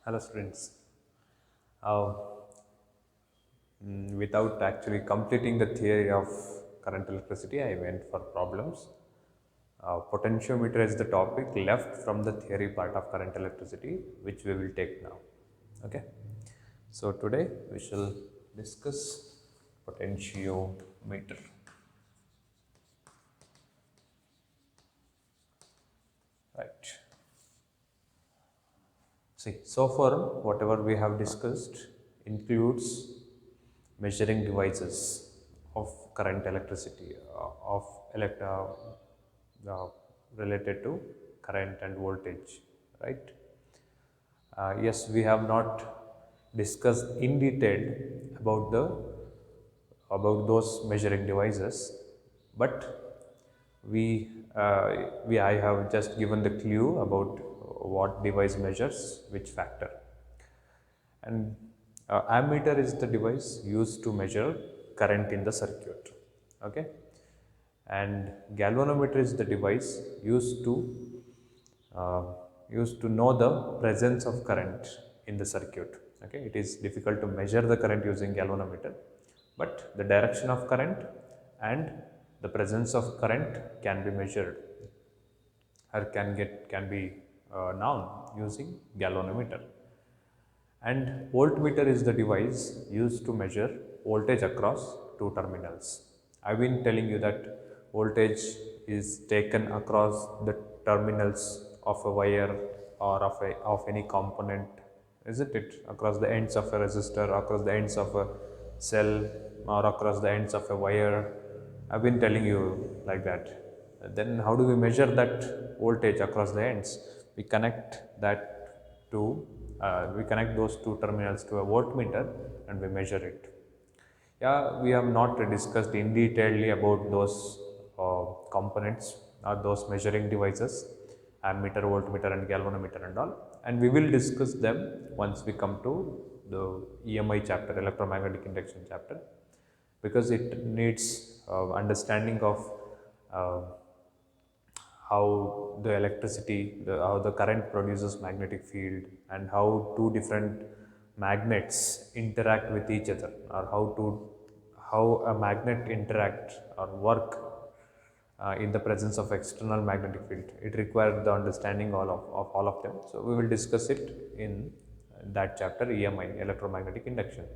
Hello students. Uh, Without actually completing the theory of current electricity, I went for problems. Potentiometer is the topic left from the theory part of current electricity, which we will take now. Okay. So today we shall discuss potentiometer. Right. See, so far whatever we have discussed includes measuring devices of current electricity, of elect related to current and voltage, right? Yes, we have not discussed in detail about the about those measuring devices, but we I have just given the clue about what device measures which factor. And ammeter is the device used to measure current in the circuit. Okay, and galvanometer is the device uh, used to know the presence of current in the circuit. Okay, it is difficult to measure the current using galvanometer, but the direction of current and the presence of current can be measured or can be known using galvanometer. And voltmeter is the device used to measure voltage across two terminals. I've been telling you that voltage is taken across the terminals of a wire or of any component, isn't it? Across the ends of a resistor, across the ends of a cell, or across the ends of a wire. I've been telling you like that. Then how do we measure that voltage across the ends? We connect that to we connect those two terminals to a voltmeter and we measure it. Yeah, we have not discussed in detail about those components or those measuring devices, ammeter, voltmeter and galvanometer and all, and we will discuss them once we come to the EMI chapter, electromagnetic induction chapter, because it needs understanding of uh, how the electricity, how the current produces magnetic field, and how two different magnets interact with each other, or how a magnet interact or work in the presence of external magnetic field. It requires the understanding of all of them. So we will discuss it in that chapter, EMI, electromagnetic induction.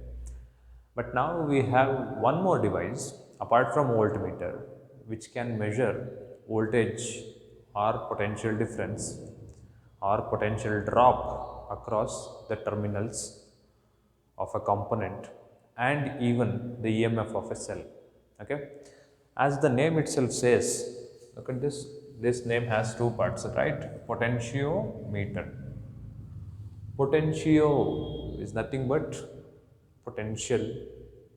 But now we have one more device apart from voltmeter which can measure voltage or potential difference or potential drop across the terminals of a component and even the EMF of a cell. Okay, as the name itself says, look at this. This name has two parts, right? Potentiometer. Potentio is nothing but potential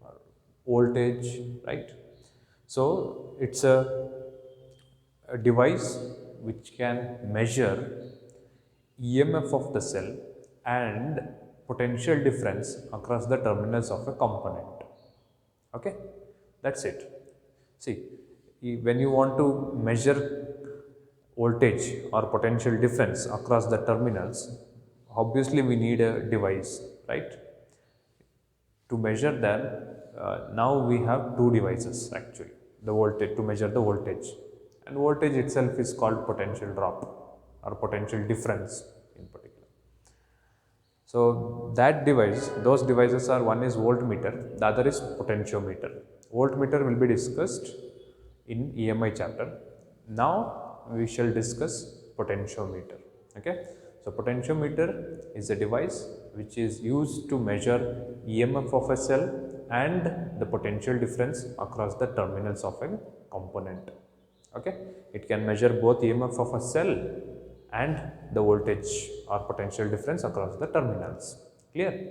or voltage, right? So it's a device which can measure EMF of the cell and potential difference across the terminals of a component. Okay, that's it. See, when you want to measure voltage or potential difference across the terminals, obviously we need a device, right? To measure them, now we have two devices actually, the voltage to measure the voltage, and voltage itself is called potential drop or potential difference in particular. So that device, those devices are, one is voltmeter, the other is potentiometer. Voltmeter will be discussed in EMI chapter. Now we shall discuss potentiometer. Okay. So potentiometer is a device which is used to measure EMF of a cell and the potential difference across the terminals of a component. Okay. It can measure both EMF of a cell and the voltage or potential difference across the terminals. Clear?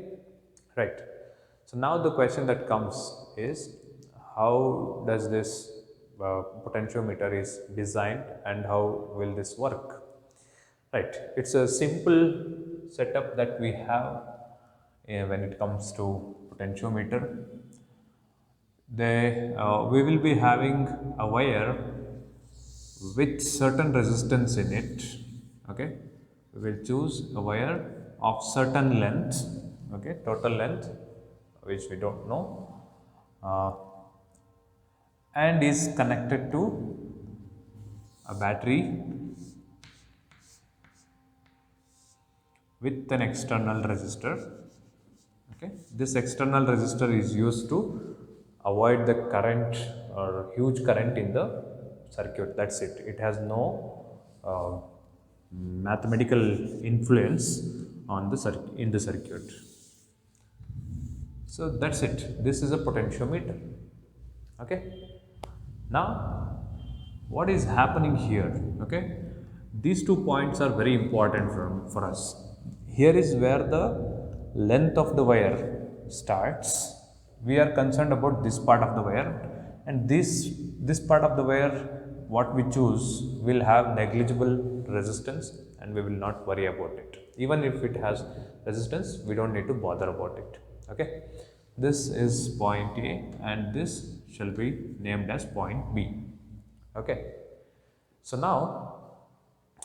Right. So now the question that comes is, how does this potentiometer is designed and how will this work? Right. It's a simple setup that we have when it comes to potentiometer. We will be having a wire with certain resistance in it. Okay, we will choose a wire of certain length, okay, total length which we don't know, uh, and is connected to a battery with an external resistor. Okay, this external resistor is used to avoid the current or huge current in the circuit. That's it. It has no mathematical influence on the in the circuit. So that's it. This is a potentiometer. Okay. Now, what is happening here? Okay, these 2 points are very important for us. Here is where the length of the wire starts. We are concerned about this part of the wire, and this part of the wire, what we choose, will have negligible resistance, and we will not worry about it. Even if it has resistance, we don't need to bother about it. Okay, this is point A, and this shall be named as point B. Okay, so now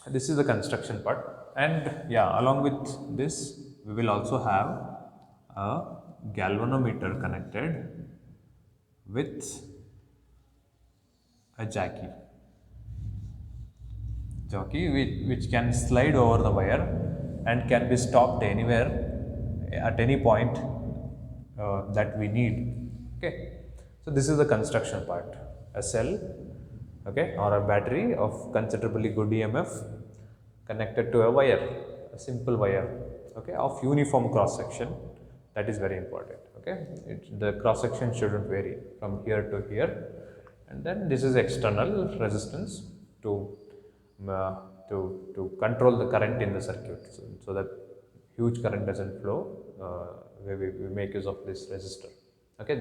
this is the construction part, and yeah, along with this we will also have a galvanometer connected with a jockey which can slide over the wire and can be stopped anywhere at any point that we need. Okay, so this is the construction part. A cell, okay, or a battery of considerably good EMF connected to a wire, a simple wire, okay, of uniform cross section. That is very important. Okay, the cross section shouldn't vary from here to here, and then this is external resistance to control the current in the circuit, so that huge current doesn't flow. We make use of this resistor. Okay,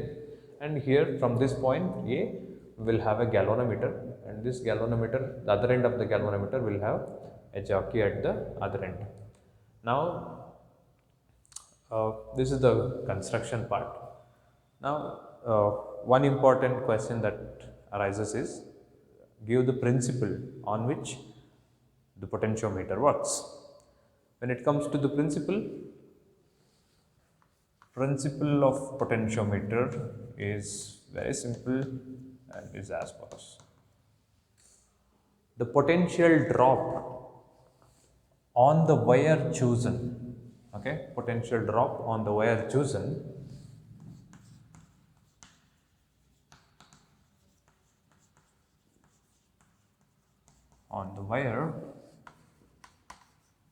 and here from this point A, we will have a galvanometer, and this galvanometer, the other end of the galvanometer will have a jockey at the other end. Now, this is the construction part. Now, one important question that arises is, give the principle on which the potentiometer works. When it comes to the principle of potentiometer is very simple and is as follows. The potential drop on the wire chosen, okay, potential drop on the wire chosen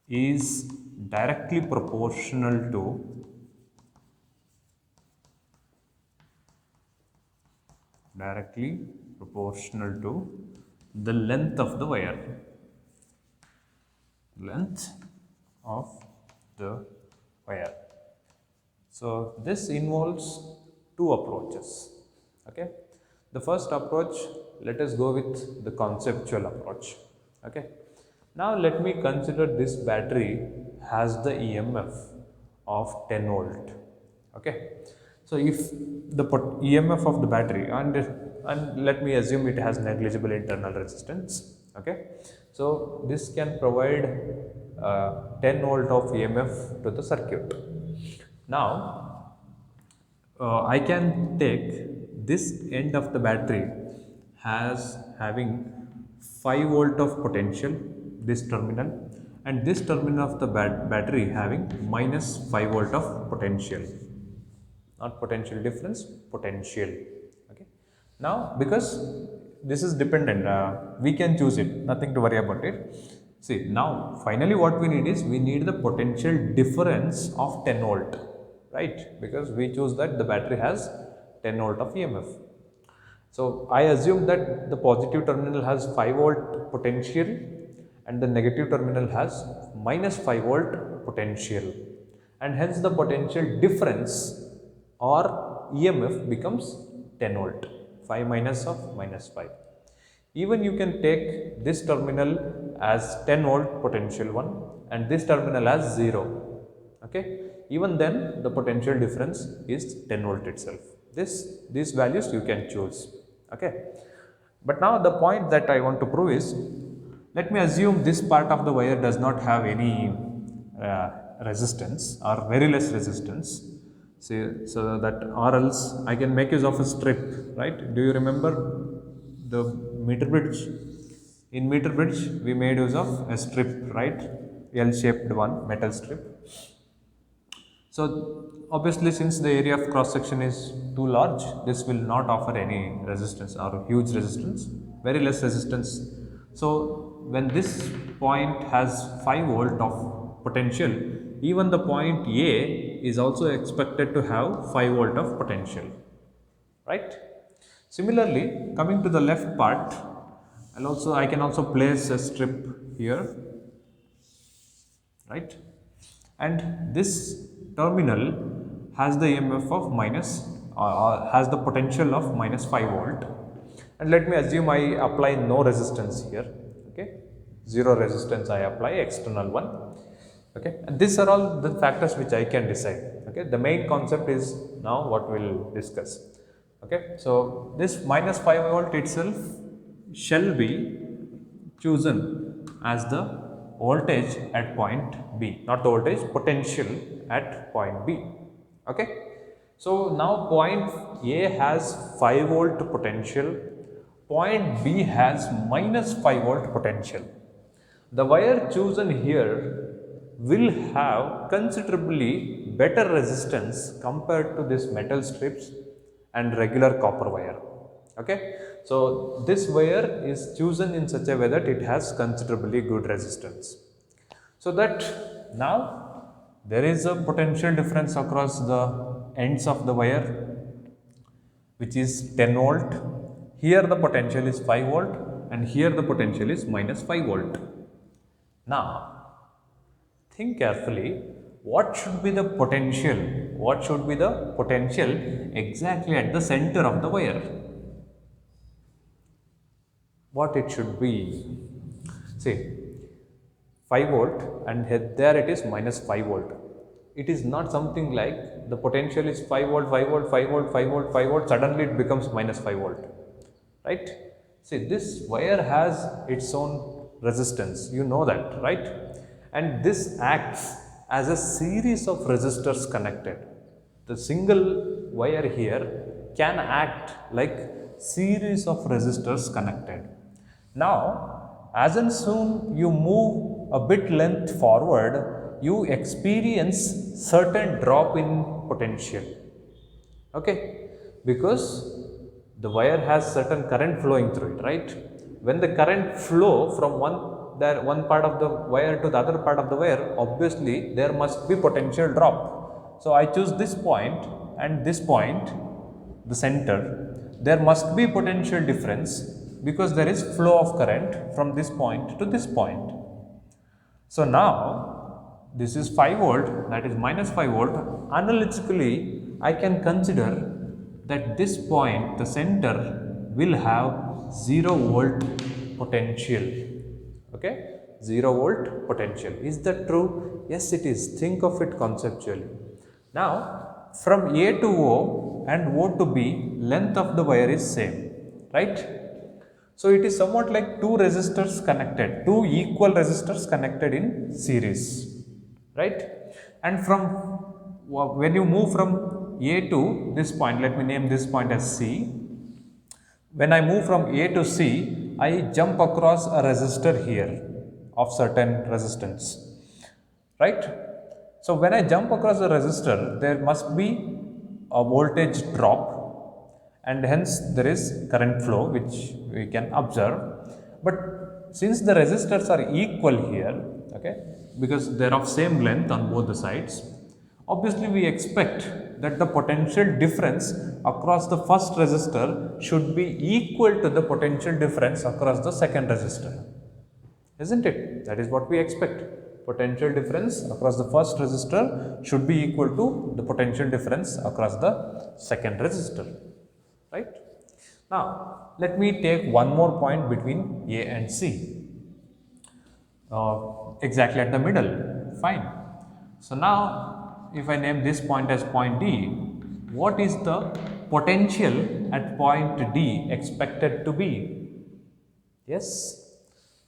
is directly proportional to the length of the wire. So this involves two approaches. Okay, the first approach, let us go with the conceptual approach. Okay, now let me consider this battery has the EMF of 10 volt. Okay, so if the EMF of the battery, and let me assume it has negligible internal resistance. Okay, so this can provide 10 volt of EMF to the circuit. Now, I can take this end of the battery as having 5 volt of potential, this terminal, and this terminal of the battery having minus 5 volt of potential. Not potential difference, potential. Okay. Now, because this is dependent, we can choose it, nothing to worry about it. See, now finally what we need is, we need the potential difference of 10 volt, right? Because we choose that the battery has 10 volt of EMF. So I assume that the positive terminal has 5 volt potential and the negative terminal has minus 5 volt potential, and hence the potential difference or EMF becomes 10 volt, 5 minus of minus 5. Even you can take this terminal as 10 volt potential one and this terminal as 0. Okay, even then the potential difference is 10 volt itself. These values you can choose. Okay, but now the point that I want to prove is, let me assume this part of the wire does not have any resistance or very less resistance. See, so that, or else I can make use of a strip, right? Do you remember the meter bridge? In meter bridge, we made use of a strip, right? L-shaped one, metal strip. So obviously, since the area of cross section is too large, this will not offer any resistance or huge resistance, very less resistance. So when this point has 5 volt of potential, even the point A is also expected to have 5 volt of potential, right? Similarly, coming to the left part, I can also place a strip here, right? And this terminal has the EMF of has the potential of minus 5 volt. And let me assume I apply no resistance here, okay? Zero resistance I apply, external one, okay? And these are all the factors which I can decide, okay? The main concept is now what we will discuss, okay? So this minus 5 volt itself shall be chosen as the voltage at point B, not the voltage, potential at point B, okay. So now point A has 5 volt potential, point B has minus 5 volt potential. The wire chosen here will have considerably better resistance compared to this metal strips and regular copper wire, okay. So this wire is chosen in such a way that it has considerably good resistance, so that now there is a potential difference across the ends of the wire, which is 10 volt. Here the potential is 5 volt and here the potential is minus 5 volt. Now think carefully, what should be the potential? What should be the potential exactly at the center of the wire? What it should be? See, 5 volt and there it is minus 5 volt. It is not something like the potential is 5 volt, 5 volt, 5 volt, 5 volt, 5 volt, suddenly it becomes minus 5 volt, right? See, this wire has its own resistance, you know that, right? And this acts as a series of resistors connected. The single wire here can act like series of resistors connected. Now, as and soon you move a bit length forward, you experience certain drop in potential, okay, because the wire has certain current flowing through it, right? When the current flow from one part of the wire to the other part of the wire, obviously there must be potential drop. So I choose this point and this point, the center, there must be potential difference because there is flow of current from this point to this point. So now this is 5 volt, that is minus 5 volt. Analytically, I can consider that this point, the center, will have 0 volt potential, okay, 0 volt potential. Is that true? Yes, it is. Think of it conceptually. Now, from A to O and O to B, length of the wire is same, right? So it is somewhat like two resistors connected, two equal resistors connected in series, right? And when you move from A to this point, let me name this point as C. When I move from A to C, I jump across a resistor here of certain resistance, right? So when I jump across a resistor, there must be a voltage drop and hence there is current flow which we can observe. But since the resistors are equal here, okay, because they are of same length on both the sides, obviously we expect that the potential difference across the first resistor should be equal to the potential difference across the second resistor, isn't it? That is what we expect. Potential difference across the first resistor should be equal to the potential difference across the second resistor, right? Now, let me take one more point between A and C, exactly at the middle, fine. So now, if I name this point as point D, what is the potential at point D expected to be? Yes,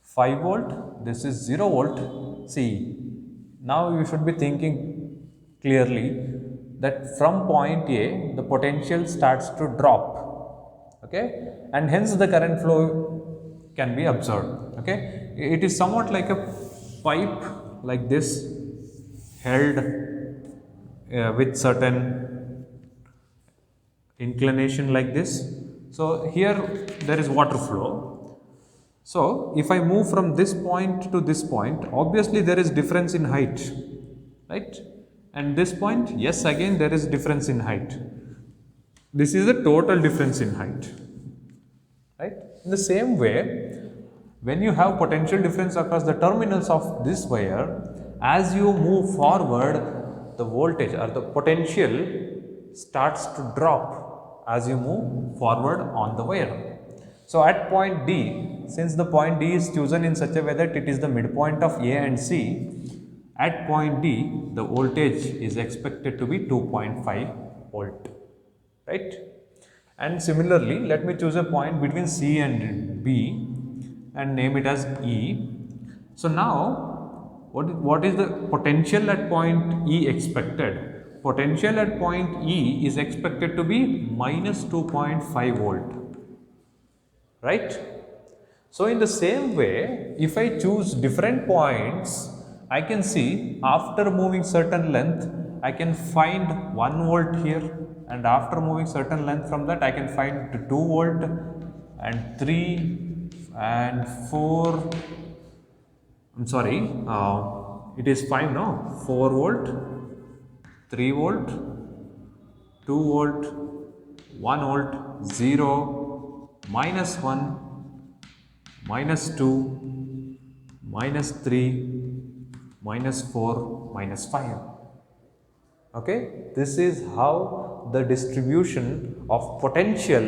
5 volt, this is 0 volt. See, Now you should be thinking clearly that from point A the potential starts to drop, okay, and hence the current flow can be observed. Okay, it is somewhat like a pipe like this, held with certain inclination like this. So here there is water flow. So if I move from this point to this point, obviously there is difference in height, right? And this point, yes, again there is difference in height. This is the total difference in height, right? In the same way, when you have potential difference across the terminals of this wire, as you move forward, the voltage or the potential starts to drop as you move forward on the wire. So at point D, since the point D is chosen in such a way that it is the midpoint of A and C, at point D the voltage is expected to be 2.5 volt, right? And similarly, let me choose a point between C and B and name it as E. So now, what is the potential at point E expected? Potential at point E is expected to be minus 2.5 volt, right? So in the same way, if I choose different points, I can see after moving certain length, I can find 1 volt here, and after moving certain length from that, I can find 2 volt and 3 and 4. I'm sorry, it is 5 no? 4 volt, 3 volt, 2 volt, 1 volt, 0, minus 1, minus 2, minus 3, minus 4, minus 5. Okay, this is how the distribution of potential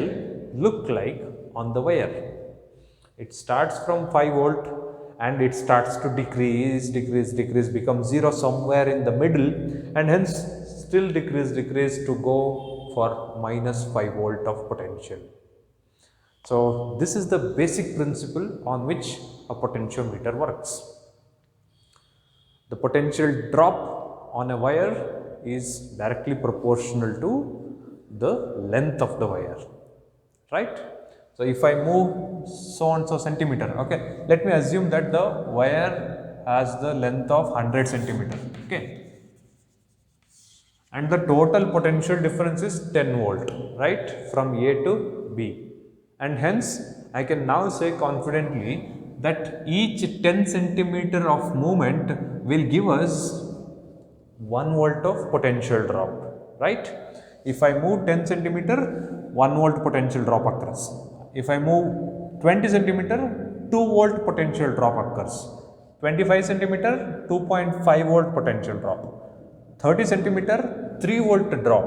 look like on the wire. It starts from 5 volt and it starts to decrease, become 0 somewhere in the middle, and hence still decrease to go for minus 5 volt of potential. So this is the basic principle on which a potentiometer works. The potential drop on a wire is directly proportional to the length of the wire, right? So if I move so and so centimeter, okay, let me assume that the wire has the length of 100 centimeter, okay, and the total potential difference is 10 volt, right, from A to B, and hence I can now say confidently that each 10 centimeter of movement will give us 1 volt of potential drop, right? If I move 10 centimeter, 1 volt potential drop occurs. If I move 20 centimeter, 2 volt potential drop occurs. 25 centimeter, 2.5 volt potential drop. 30 centimeter, 3 volt drop.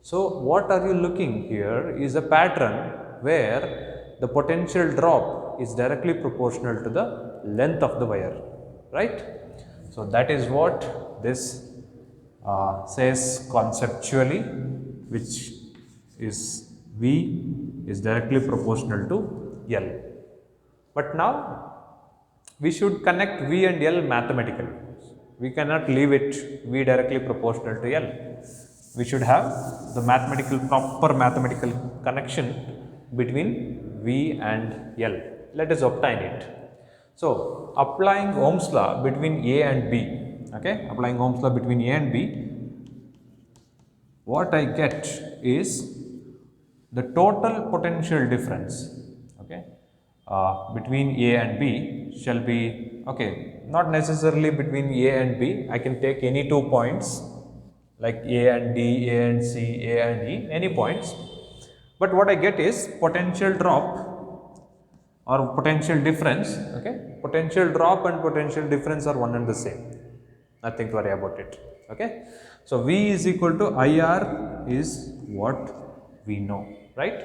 So what are you looking here is a pattern where the potential drop is directly proportional to the length of the wire, right? So that is what this says conceptually, which is V is directly proportional to L. But now we should connect V and L mathematically. We cannot leave it V directly proportional to L. We should have the proper mathematical connection between V and L. Let us obtain it. So applying Ohm's law between A and B, okay, applying Ohm's law between A and B, what I get is the total potential difference, okay, between A and B shall be, okay, not necessarily between A and B, I can take any 2 points like A and D, A and C, A and E, any points, but what I get is potential drop or potential difference, okay, potential drop and potential difference are one and the same, nothing to worry about it, okay. So V is equal to IR is what we know, right,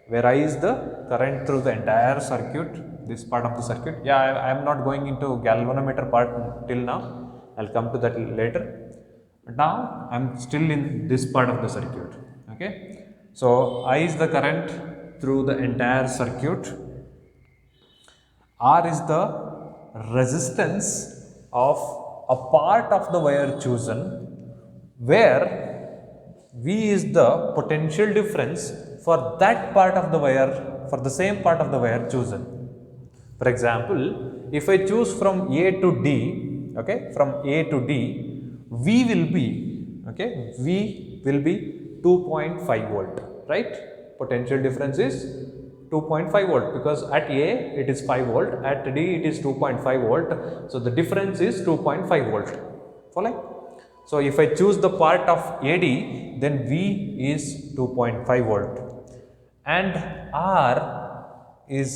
where I is the current through the entire circuit, this part of the circuit. Yeah, I am not going into galvanometer part till now, I will come to that later, but now I am still in this part of the circuit, okay. So I is the current through the entire circuit, R is the resistance of a part of the wire chosen where V is the potential difference for that part of the wire, for the same part of the wire chosen. For example, if I choose from A to D, okay, from A to D, V will be, okay, V will be 2.5 volt, right? Potential difference is 2.5 volt because at A it is 5 volt, at D it is 2.5 volt. So the difference is 2.5 volt. Following? So if I choose the part of AD, then V is 2.5 volt, and R is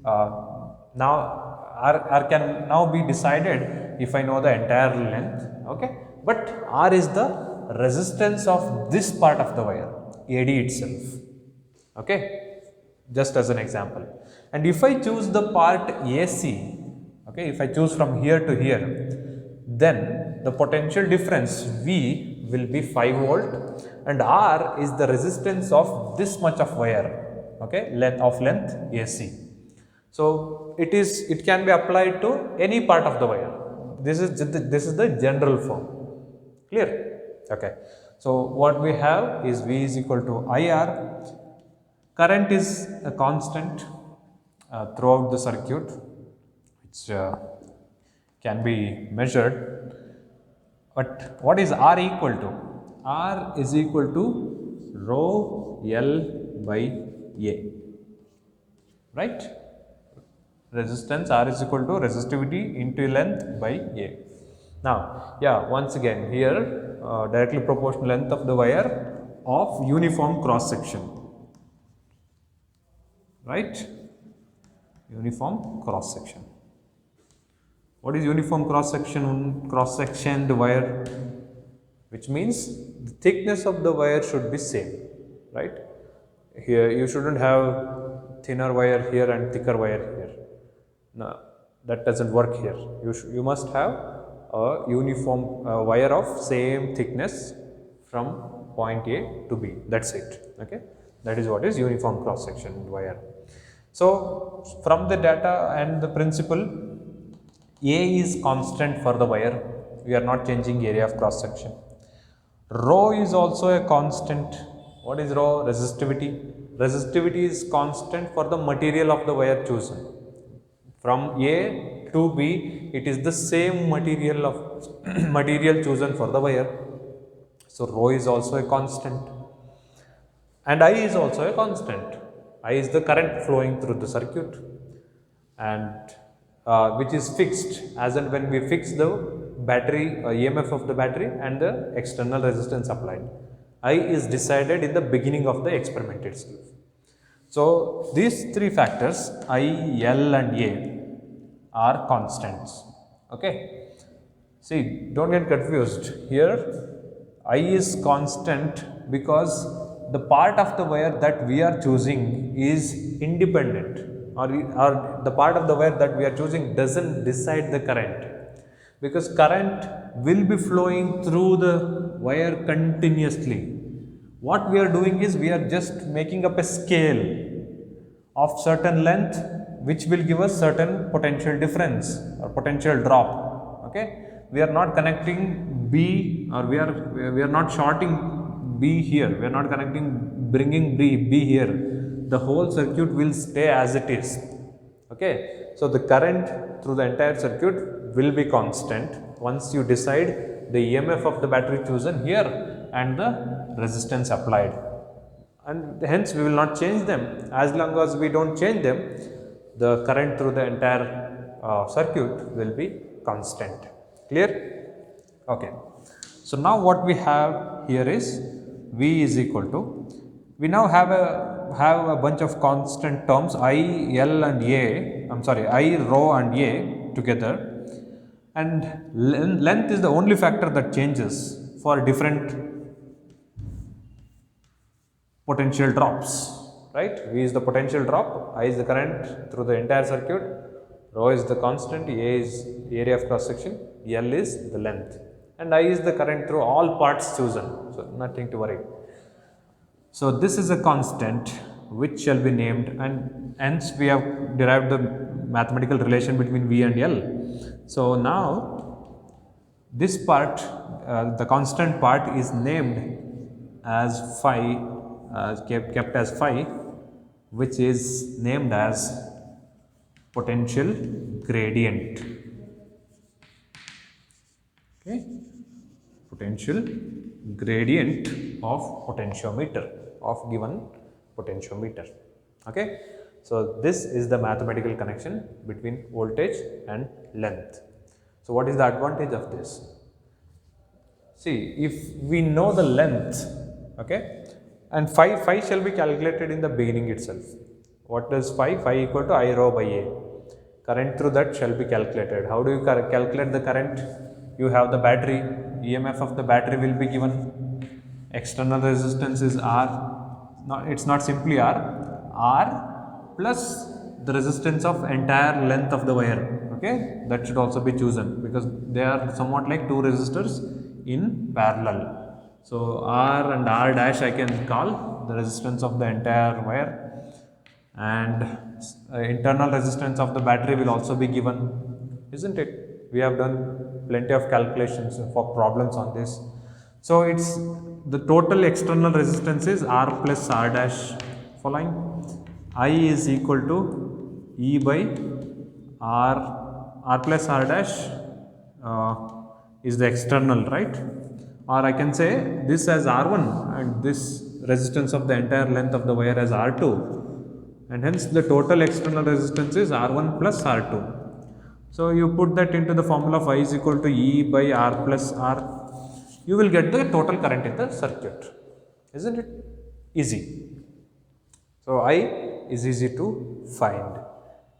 R can now be decided if I know the entire length, okay, but R is the resistance of this part of the wire, AD itself, okay, just as an example. And if I choose the part AC, okay, if I choose from here to here, then the potential difference V will be 5 volt and R is the resistance of this much of wire, okay, length AC. So it can be applied to any part of the wire. This is the general form. Clear? Okay. So what we have is V is equal to IR. Current is a constant throughout the circuit, which can be measured. But what is R equal to? R is equal to rho L by A, right? Resistance R is equal to resistivity into length by A. Now, yeah, once again here directly proportional length of the wire of uniform cross section, right? Uniform cross section. What is uniform cross section? Cross sectioned wire, which means the thickness of the wire should be same, right? Here you shouldn't have thinner wire here and thicker wire here. No, that doesn't work here. You must have a uniform wire of same thickness from point A to B. That's it. Okay, that is what is uniform cross section wire. So from the data and the principle, A is constant for the wire. We are not changing area of cross section. Rho is also a constant. What is rho? Resistivity. Resistivity is constant for the material of the wire chosen. From A to B, it is the same material of material chosen for the wire. So rho is also a constant, and I is also a constant. I is the current flowing through the circuit, and which is fixed as and when we fix the battery EMF of the battery and the external resistance applied. I is decided in the beginning of the experiment itself. So these three factors I, L and A are constants. Okay. See, don't get confused. Here I is constant because the part of the wire that we are choosing is independent, or the part of the wire that we are choosing doesn't decide the current, because current will be flowing through the wire continuously. What we are doing is we are just making up a scale of certain length which will give us certain potential difference or potential drop. Okay, we are not connecting B, or we are not shorting B here, we are not bringing B here. The whole circuit will stay as it is. Okay, so the current through the entire circuit will be constant once you decide the EMF of the battery chosen here and the resistance applied, and hence we will not change them. As long as we don't change them, the current through the entire circuit will be constant. Clear? Okay. So now what we have here is V is equal to, we now have a bunch of constant terms I, L and A, I, rho and A together, and length is the only factor that changes for different potential drops, right? V is the potential drop, I is the current through the entire circuit, rho is the constant, A is the area of cross section, L is the length, and I is the current through all parts chosen. So nothing to worry. So this is a constant which shall be named, and hence we have derived the mathematical relation between V and L. So now This part, the constant part is named as phi, kept as phi, which is named as potential gradient. Okay, potential gradient of potentiometer, of given potentiometer. Okay, so this is the mathematical connection between voltage and length. So what is the advantage of this? See, if we know the length, okay, and phi shall be calculated in the beginning itself. What does phi? Phi equal to I rho by A. Current through that shall be calculated. How do you calculate the current? You have the battery, EMF of the battery will be given. External resistance is R. It's not simply R plus the resistance of entire length of the wire. Okay, that should also be chosen because they are somewhat like two resistors in parallel. So R and R dash I can call the resistance of the entire wire, and internal resistance of the battery will also be given, isn't it? We have done plenty of calculations for problems on this. So it's the total external resistance is R plus R dash following. I is equal to E by R plus R dash is the external, right? Or I can say this as R1 and this resistance of the entire length of the wire as R2, and hence the total external resistance is R1 plus R2. So you put that into the formula phi is equal to E by R plus R, you will get the total current in the circuit, isn't it? Easy. So I is easy to find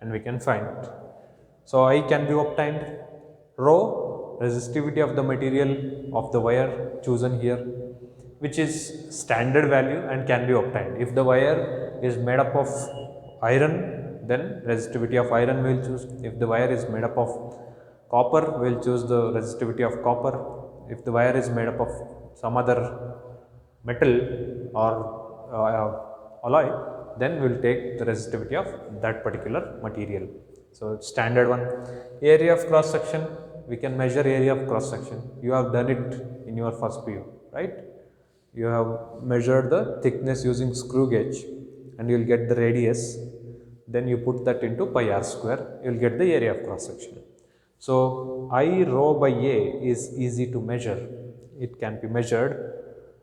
and we can find it. So I can be obtained. Rho, resistivity of the material of the wire chosen here, which is standard value and can be obtained. If the wire is made up of iron, then resistivity of iron we will choose. If the wire is made up of copper, we will choose the resistivity of copper. If the wire is made up of some other metal or alloy, then we will take the resistivity of that particular material. So standard one. Area of cross section, we can measure area of cross section. You have done it in your first PU, right? You have measured the thickness using screw gauge and you will get the radius. Then you put that into pi r square, you will get the area of cross section. So I rho by A is easy to measure. It can be measured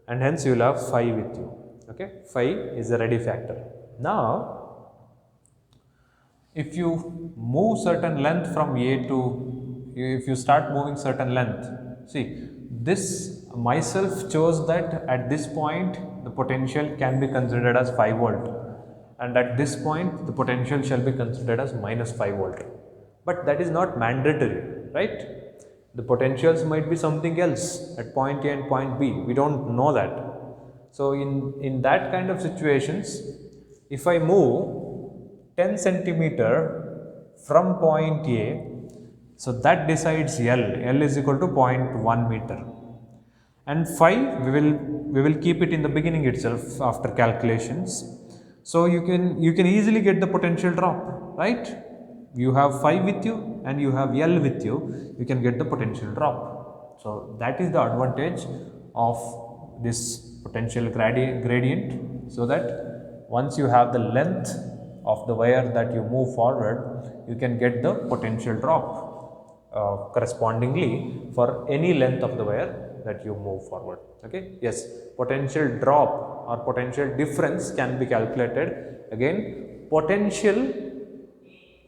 and hence you will have phi with you. Okay, phi is a ready factor. Now, if you move certain length from A to, if you start moving certain length, see, this myself chose that at this point the potential can be considered as 5 volt and at this point the potential shall be considered as minus 5 volt. But that is not mandatory, right? The potentials might be something else at point A and point B, we don't know that. So in that kind of situations, if I move 10 centimeter from point A, so that decides L. L is equal to 0.1 meter. And phi, we will keep it in the beginning itself after calculations. So you can easily get the potential drop, right? You have phi with you and you have L with you, you can get the potential drop. So that is the advantage of this potential gradient, so that once you have the length of the wire that you move forward, you can get the potential drop correspondingly for any length of the wire that you move forward. Okay, yes, potential drop or potential difference can be calculated. Again, potential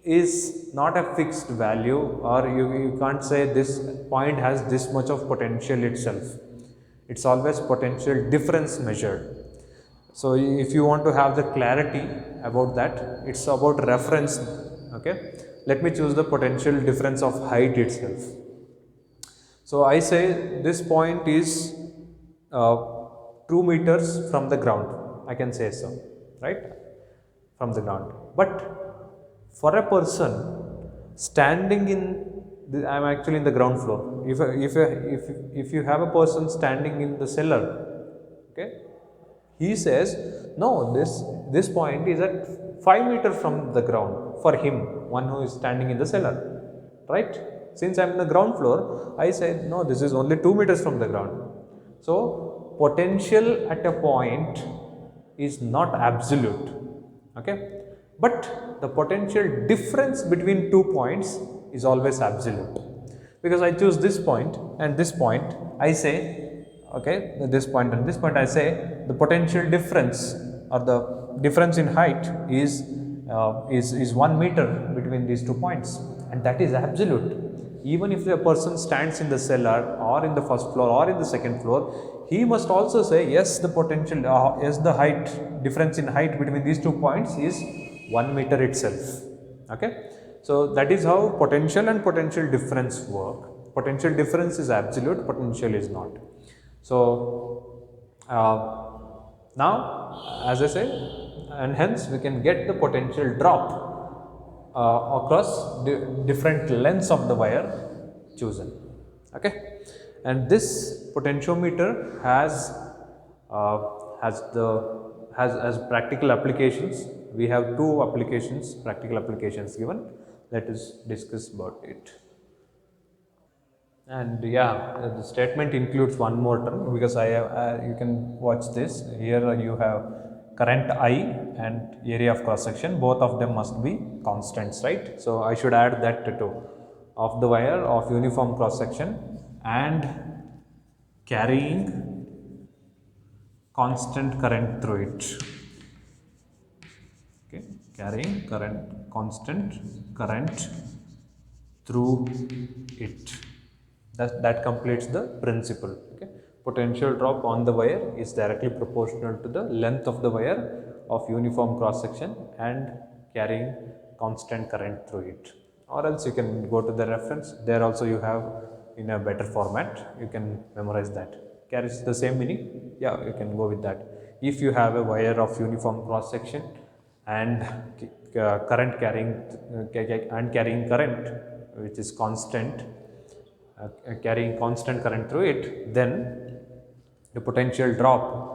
is not a fixed value, or you can't say this point has this much of potential itself. It's always potential difference measured. So if you want to have the clarity about that, it's about reference. Okay, let me choose the potential difference of height itself. So I say this point is 2 meters from the ground, I can say so, right, from the ground. But for a person standing in, I am actually in the ground floor. If you have a person standing in the cellar, okay, he says, no, this point is at 5 meters from the ground for him, one who is standing in the cellar, right? Since I am in the ground floor, I say no, this is only 2 meters from the ground. So potential at a point is not absolute, okay, but the potential difference between 2 points is always absolute. Because I choose this point and this point, I say, okay, this point and this point, I say the potential difference or the difference in height is 1 meter between these 2 points, and that is absolute. Even if a person stands in the cellar or in the first floor or in the second floor, he must also say yes, the potential, yes, the height difference in height between these 2 points is 1 meter itself. Okay, so that is how potential and potential difference work. Potential difference is absolute, potential is not. So now, as I said, and hence we can get the potential drop across different lengths of the wire chosen. Okay, and this potentiometer has practical applications. We have two applications, practical applications given. Let us discuss about it. And yeah, the statement includes one more term, because I have, you can watch this. Here you have current I and area of cross section. Both of them must be constants, right? So I should add that to of the wire of uniform cross section and carrying constant current through it. Okay, carrying constant current through it. That completes the principle. Okay, potential drop on the wire is directly proportional to the length of the wire of uniform cross section and carrying constant current through it. Or else you can go to the reference. There also you have in a better format. You can memorize that. Carries the same meaning. Yeah, you can go with that. If you have a wire of uniform cross section and current carrying current which is constant, carrying constant current through it, then the potential drop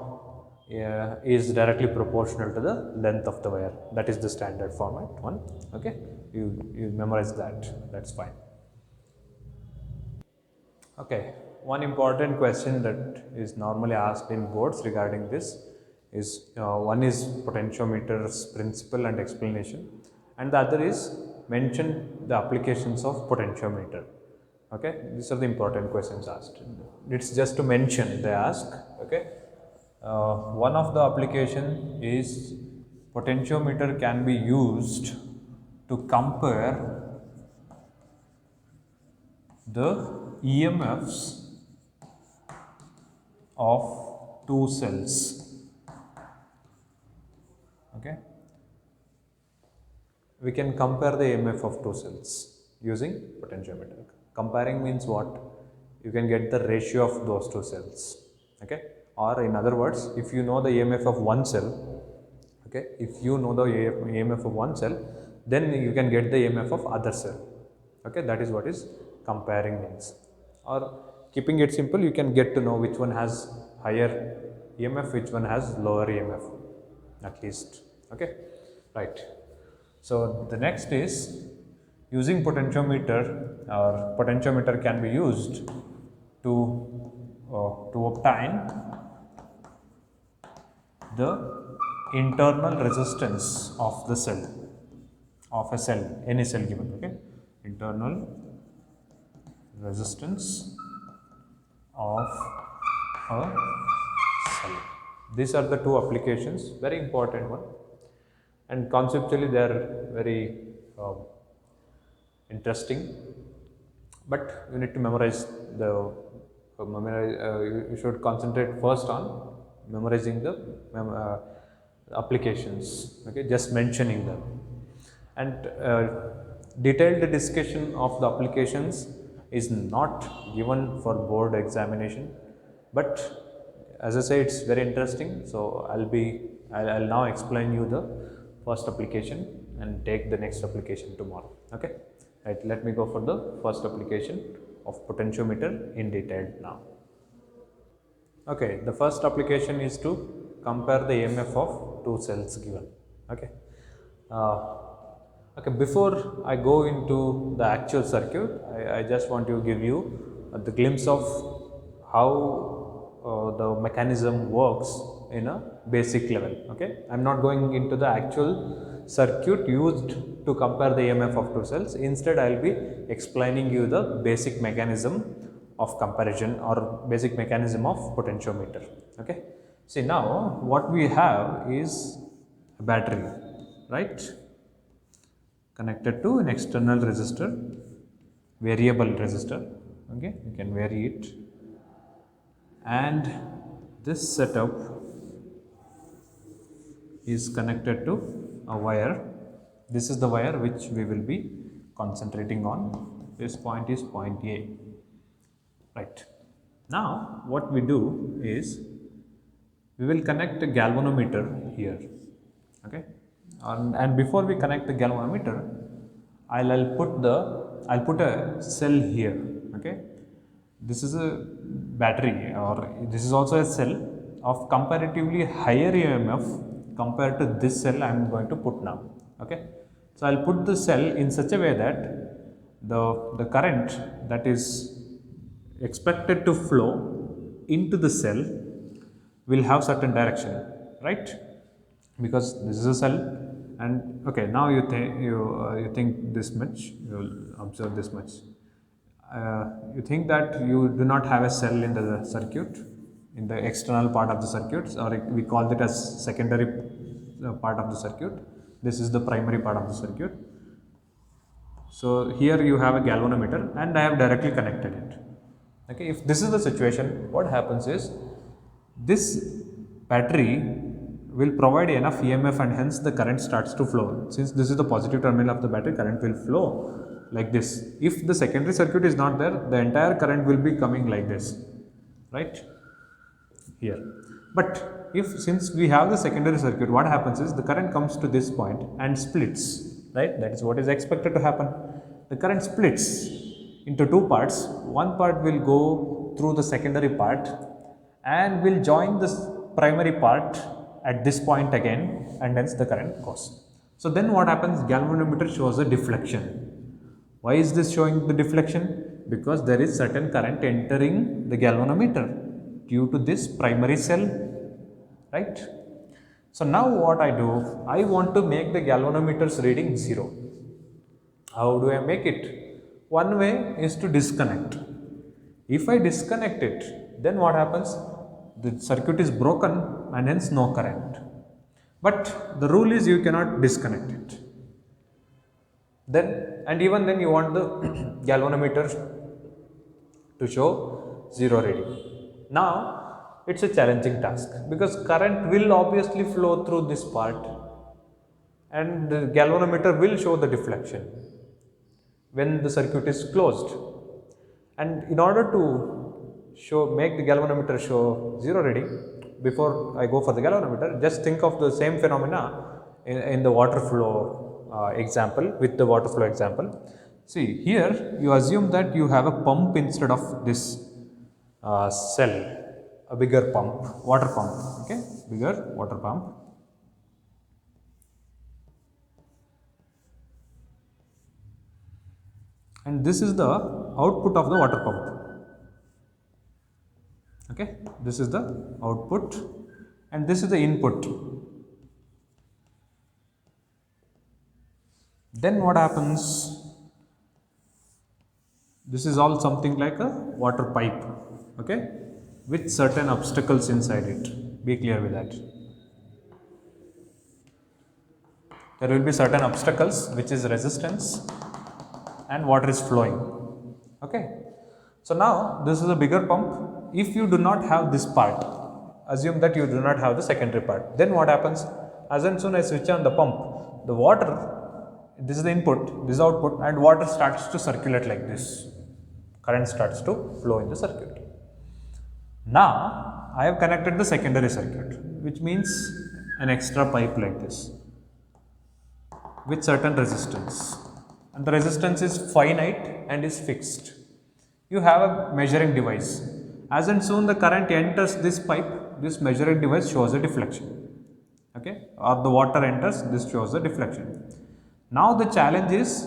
is directly proportional to the length of the wire. That is the standard format one. Okay, you memorize that. That's fine. Okay, one important question that is normally asked in boards regarding this is one is potentiometer's principle and explanation, and the other is mention the applications of potentiometer. Okay, these are the important questions asked. It's just to mention they ask. Okay, one of the application is potentiometer can be used to compare the EMFs of two cells. Okay, we can compare the EMF of two cells using potentiometer. Comparing means what? You can get the ratio of those two cells. Okay, or in other words, if you know the EMF of one cell, okay, if you know the EMF of one cell, then you can get the EMF of other cell. Okay, that is what is comparing means. Or keeping it simple, you can get to know which one has higher EMF, which one has lower EMF, at least. Okay, right. So the next is using potentiometer, or potentiometer can be used to obtain the internal resistance of the cell, of a cell, any cell given. Okay, internal resistance of a cell. These are the two applications, very important one, and conceptually they are very interesting, but you need to memorize the you should concentrate first on memorizing the applications. Okay, just mentioning them, and detailed discussion of the applications is not given for board examination, but as I say, it's very interesting. So I'll now explain you the first application and take the next application tomorrow. Okay, right, let me go for the first application of potentiometer in detail now. Okay, the first application is to compare the EMF of two cells given. Okay, Okay, before I go into the actual circuit, I just want to give you the glimpse of how the mechanism works in a basic level. Okay, I am not going into the actual circuit used to compare the EMF of two cells. Instead, I will be explaining you the basic mechanism of comparison or basic mechanism of potentiometer. Okay, see now what we have is a battery, right? Connected to an external resistor, variable resistor. Okay, you can vary it, and this setup is connected to a wire. This is the wire which we will be concentrating on. This point is point A, right? Now what we do is we will connect a galvanometer here. Okay, and before we connect the galvanometer, I'll put a cell here. Okay, this is a battery, or this is also a cell of comparatively higher EMF compared to this cell I am going to put now. Okay, so I'll put the cell in such a way that the current that is expected to flow into the cell will have certain direction, right? Because this is a cell, and okay, now you think this much, you will observe this much. You think that you do not have a cell in the circuit, in the external part of the circuits, or we call it as secondary part of the circuit. This is the primary part of the circuit. So here you have a galvanometer and I have directly connected it. Okay, if this is the situation, what happens is this battery will provide enough EMF and hence the current starts to flow. Since this is the positive terminal of the battery, current will flow like this. If the secondary circuit is not there, the entire current will be coming like this, right? Here. But since we have the secondary circuit, what happens is the current comes to this point and splits, right? That is what is expected to happen. The current splits into two parts. One part will go through the secondary part and will join this primary part at this point again, and hence the current goes. So then what happens? Galvanometer shows a deflection. Why is this showing the deflection? Because there is certain current entering the galvanometer due to this primary cell, right? So now what I do, I want to make the galvanometer's reading 0. How do I make it? One way is to disconnect. If I disconnect it, then what happens? The circuit is broken and hence no current. But the rule is you cannot disconnect it. Then, and even then you want the galvanometer to show 0 reading. Now it's a challenging task because current will obviously flow through this part and the galvanometer will show the deflection when the circuit is closed. And in order to make the galvanometer show 0 reading, before I go for the galvanometer, just think of the same phenomena in the water flow example, with the water flow example. See, here you assume that you have a pump instead of this cell, a bigger pump, water pump, okay, bigger water pump. And this is the output of the water pump. Okay, this is the output and this is the input. Then what happens? This is all something like a water pipe, okay, with certain obstacles inside it. Be clear with that. There will be certain obstacles, which is resistance, and water is flowing. Okay, so now this is a bigger pump. If you do not have this part, assume that you do not have the secondary part, then what happens? As soon as I switch on the pump, the water, this is the input, this is output, and water starts to circulate like this. Current starts to flow in the circuit. Now I have connected the secondary circuit, which means an extra pipe like this with certain resistance, and the resistance is finite and is fixed. You have a measuring device. As and soon the current enters this pipe, this measuring device shows a deflection, okay, or the water enters, this shows a deflection. Now the challenge is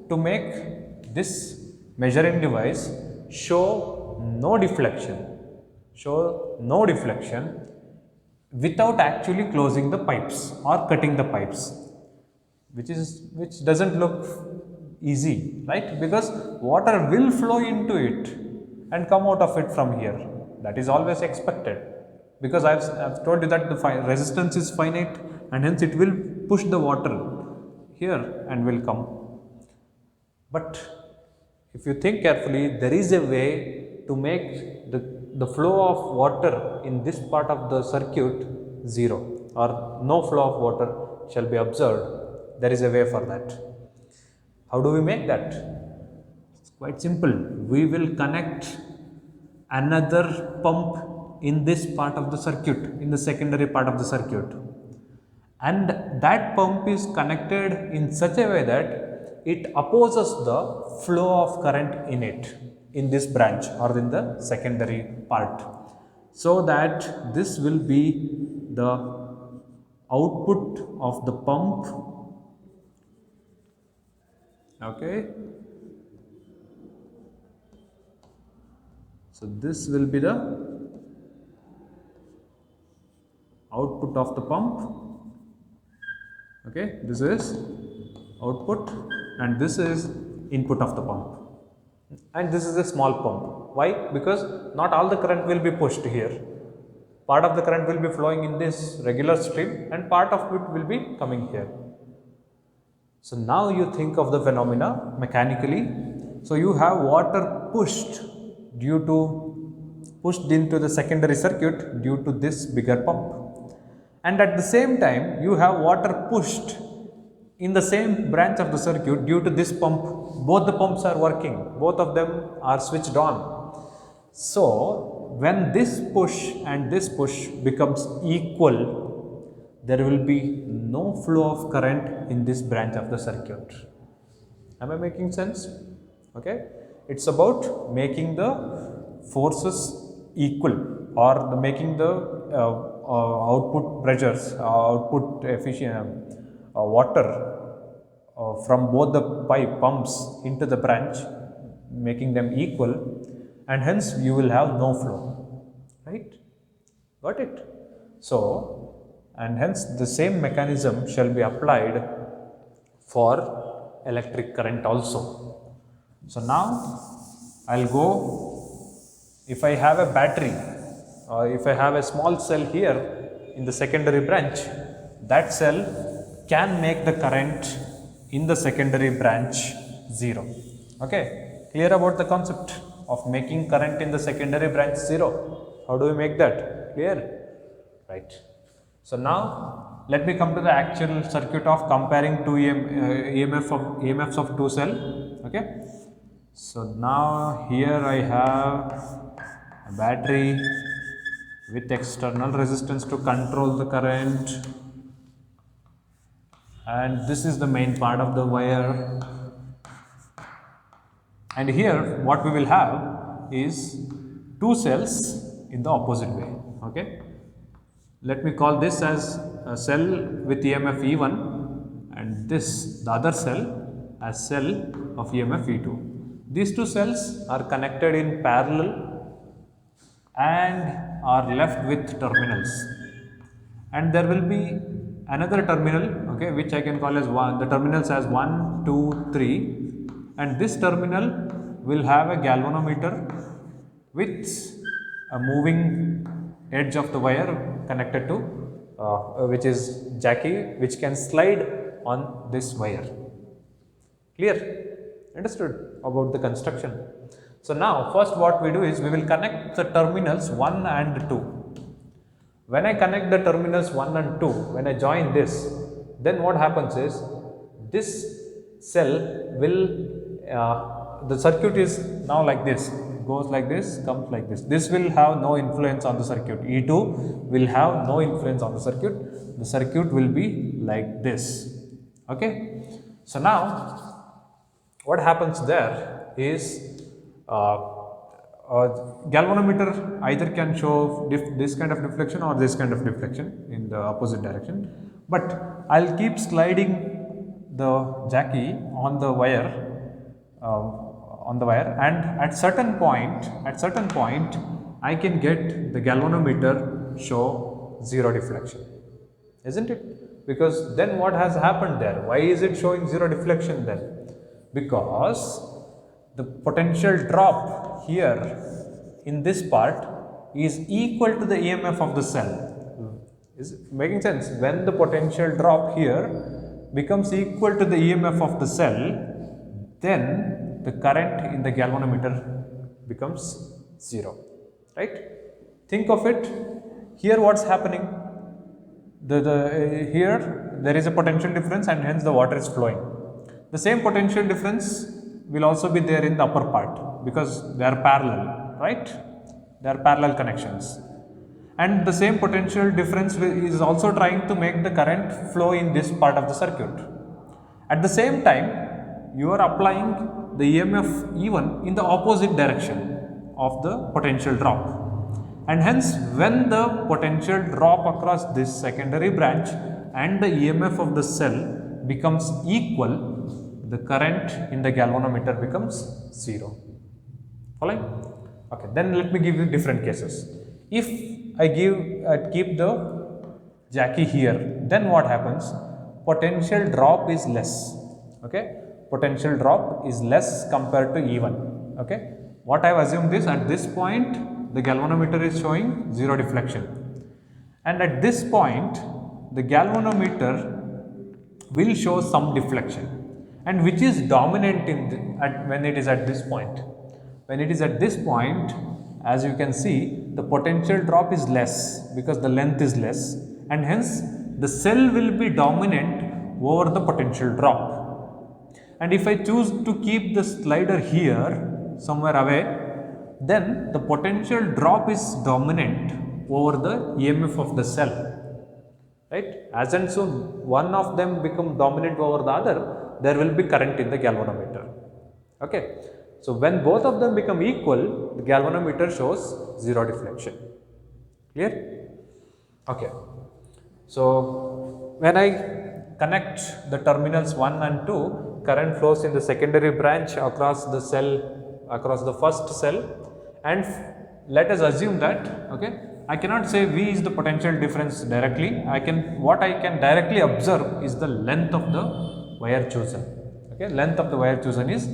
to make this measuring device show no deflection without actually closing the pipes or cutting the pipes, which doesn't look easy, right? Because water will flow into it and come out of it from here. That is always expected, because I've told you that the resistance is finite, and hence it will push the water here and will come. But if you think carefully, there is a way to make the flow of water in this part of the circuit zero, or no flow of water shall be observed. There is a way for that. How do we make that? It's quite simple. We will connect another pump in this part of the circuit, in the secondary part of the circuit, and that pump is connected in such a way that it opposes the flow of current in it, in this branch or in the secondary part, so that this will be the output of the pump. Okay, so this will be the output of the pump. Okay, this is output and this is input of the pump, and this is a small pump. Why? Because not all the current will be pushed here. Part of the current will be flowing in this regular stream and part of it will be coming here. So now you think of the phenomena mechanically. So you have water pushed into the secondary circuit due to this bigger pump. And at the same time, you have water pushed in the same branch of the circuit due to this pump. Both the pumps are working, both of them are switched on. So when this push and this push becomes equal, there will be no flow of current in this branch of the circuit. Am I making sense? Okay, it's about making the forces equal, or making the output pressures, output efficient water from both the pumps into the branch, making them equal, and hence you will have no flow, right? Got it? So, and hence the same mechanism shall be applied for electric current also. So now I'll go, if I have a battery, or if I have a small cell here in the secondary branch, that cell can make the current in the secondary branch zero. Okay, clear about the concept of making current in the secondary branch zero? How do we make that? Clear? Right. So now let me come to the actual circuit of comparing two EMFs of two cell. Okay. So now here I have a battery with external resistance to control the current, and this is the main part of the wire, and here what we will have is two cells in the opposite way. Okay, let me call this as a cell with EMF E1 and this, the other cell, as cell of EMF E2. These two cells are connected in parallel and are left with terminals, and there will be another terminal, okay, which I can call as one, the terminals as 1, 2, 3, and this terminal will have a galvanometer with a moving edge of the wire connected to which is jacky, which can slide on this wire. Clear? Understood about the construction? So now first what we do is we will connect the terminals 1 and 2. When I connect the terminals 1 and 2, when I join this, then what happens is this cell will, the circuit is now like this, it goes like this, comes like this. This will have no influence on the circuit. E2 will have no influence on the circuit. The circuit will be like this. Okay. So now what happens there is galvanometer either can show this kind of deflection or this kind of deflection in the opposite direction, but I'll keep sliding the jacky on the wire, and at certain point I can get the galvanometer show zero deflection, isn't it? Because then what has happened there? Why is it showing zero deflection then? Because the potential drop here in this part is equal to the EMF of the cell. Is it making sense? When the potential drop here becomes equal to the EMF of the cell, then the current in the galvanometer becomes zero, right? Think of it. Here what's happening? Here there is a potential difference and hence the water is flowing. The same potential difference will also be there in the upper part because they are parallel, right? They are parallel connections. And the same potential difference is also trying to make the current flow in this part of the circuit. At the same time, you are applying the EMF even in the opposite direction of the potential drop. And hence, when the potential drop across this secondary branch and the EMF of the cell becomes equal, the current in the galvanometer becomes zero. Following? Okay, then let me give you different cases. If I keep the jacky here, then what happens? Potential drop is less. Okay, potential drop is less compared to E1. Okay, what I have assumed is at this point the galvanometer is showing zero deflection, and at this point the galvanometer will show some deflection, and which is dominant in when it is at this point. When it is at this point, as you can see, the potential drop is less because the length is less, and hence the cell will be dominant over the potential drop. And if I choose to keep the slider here somewhere away, then the potential drop is dominant over the EMF of the cell, right? As and soon one of them become dominant over the other, there will be current in the galvanometer. Okay. So when both of them become equal, the galvanometer shows zero deflection. Clear? Okay. So when I connect the terminals 1 and 2, current flows in the secondary branch across the cell, across the first cell, and let us assume that, okay, I cannot say V is the potential difference directly. What I can directly observe is the length of the wire chosen. Okay, length of the wire chosen is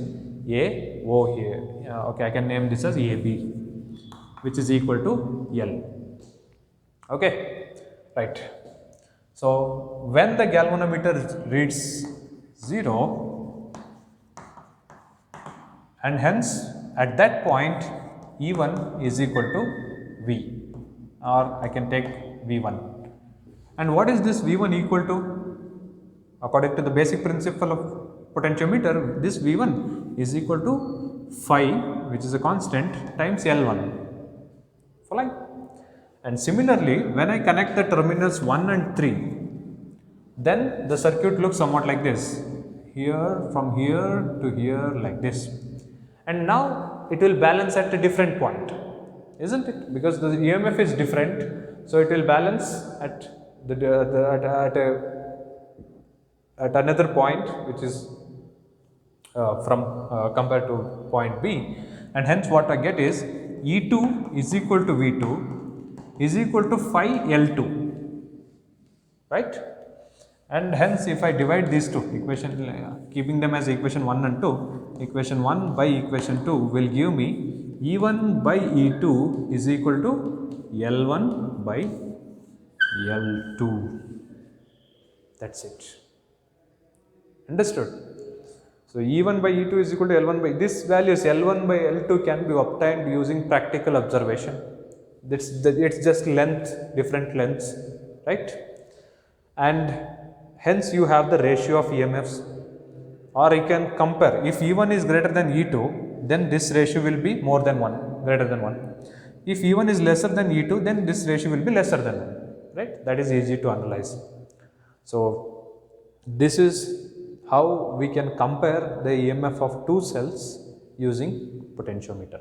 AO here. Okay, I can name this as AB, which is equal to L. Okay, right. So when the galvanometer reads 0, and hence at that point E1 is equal to V, or I can take V1. And what is this V1 equal to? According to the basic principle of potentiometer, this V1 is equal to phi, which is a constant, times L1. Following? And similarly, when I connect the terminals 1 and 3, then the circuit looks somewhat like this. Here, from here to here, like this. And now it will balance at a different point, isn't it? Because the EMF is different, so it will balance at at another point, which is compared to point B, and hence what I get is E2 is equal to V2 is equal to phi L2, right? And hence if I divide these two equation, keeping them as equation 1 and 2, equation 1 by equation 2 will give me E1 by E2 is equal to L1 by L2. That's it. Understood? So E1 by E2 is equal to L1 by, this values L1 by L2 can be obtained using practical observation. It's just length, different lengths, right? And hence you have the ratio of EMFs, or you can compare. If E1 is greater than E2, then this ratio will be more than 1, greater than 1. If E1 is lesser than E2, then this ratio will be lesser than 1, right? That is easy to analyze. So this is how we can compare the EMF of two cells using potentiometer.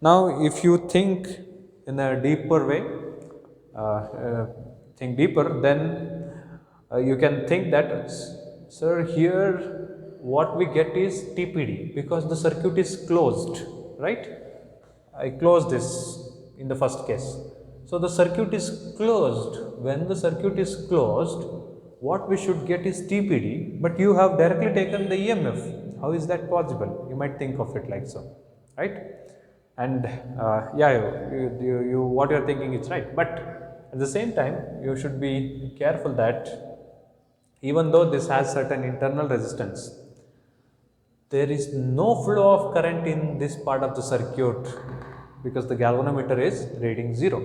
Now if you think in a deeper way, then you can think that Sir, here what we get is TPD because the circuit is closed, right? I close this in the first case. So the circuit is closed. When the circuit is closed, what we should get is TPD, but you have directly taken the EMF. How is that possible? You might think of it like so, right? And yeah, what you are thinking is right, but at the same time, you should be careful that even though this has certain internal resistance, there is no flow of current in this part of the circuit because the galvanometer is reading 0.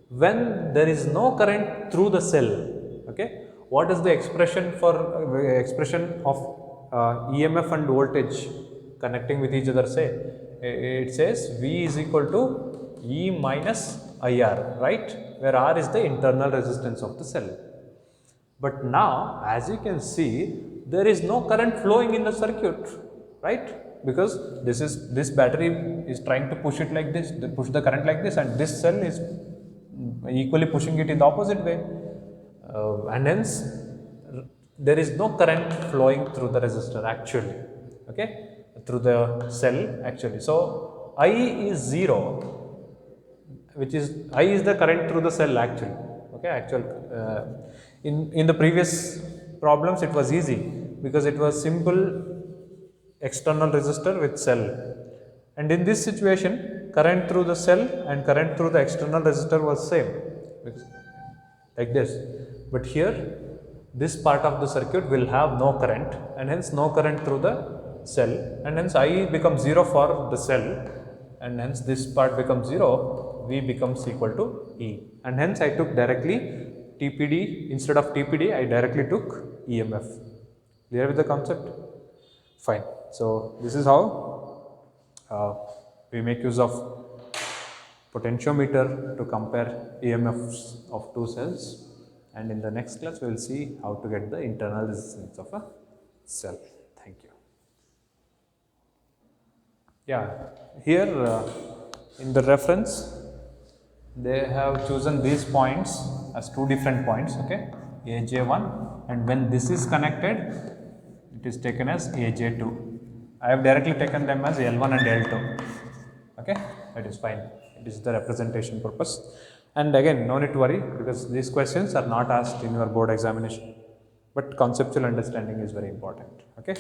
When there is no current through the cell, okay, what is the expression for expression of EMF and voltage connecting with each other? Say it says V is equal to E minus IR, right, where R is the internal resistance of the cell. But now, as you can see, there is no current flowing in the circuit, right? Because this battery is trying to push it like this, push the current like this, and this cell is equally pushing it in the opposite way, and hence there is no current flowing through the resistor actually, okay, through the cell actually. So I is 0, which is I is the current through the cell actually. Okay, in the previous problems it was easy because it was simple external resistor with cell, and in this situation current through the cell and current through the external resistor was same like this. But here this part of the circuit will have no current and hence no current through the cell, and hence I becomes 0 for the cell, and hence this part becomes 0, V becomes equal to E, and hence I took directly TPD instead of TPD. I directly took EMF. Clear with the concept? Fine. So this is how we make use of potentiometer to compare EMFs of two cells, and in the next class we will see how to get the internal resistance of a cell. Thank you. Yeah, here in the reference they have chosen these points as two different points, okay, AJ1, and when this is connected it is taken as AJ2. I have directly taken them as L1 and L2, okay, that is fine. It is the representation purpose, and again no need to worry because these questions are not asked in your board examination, but conceptual understanding is very important, okay.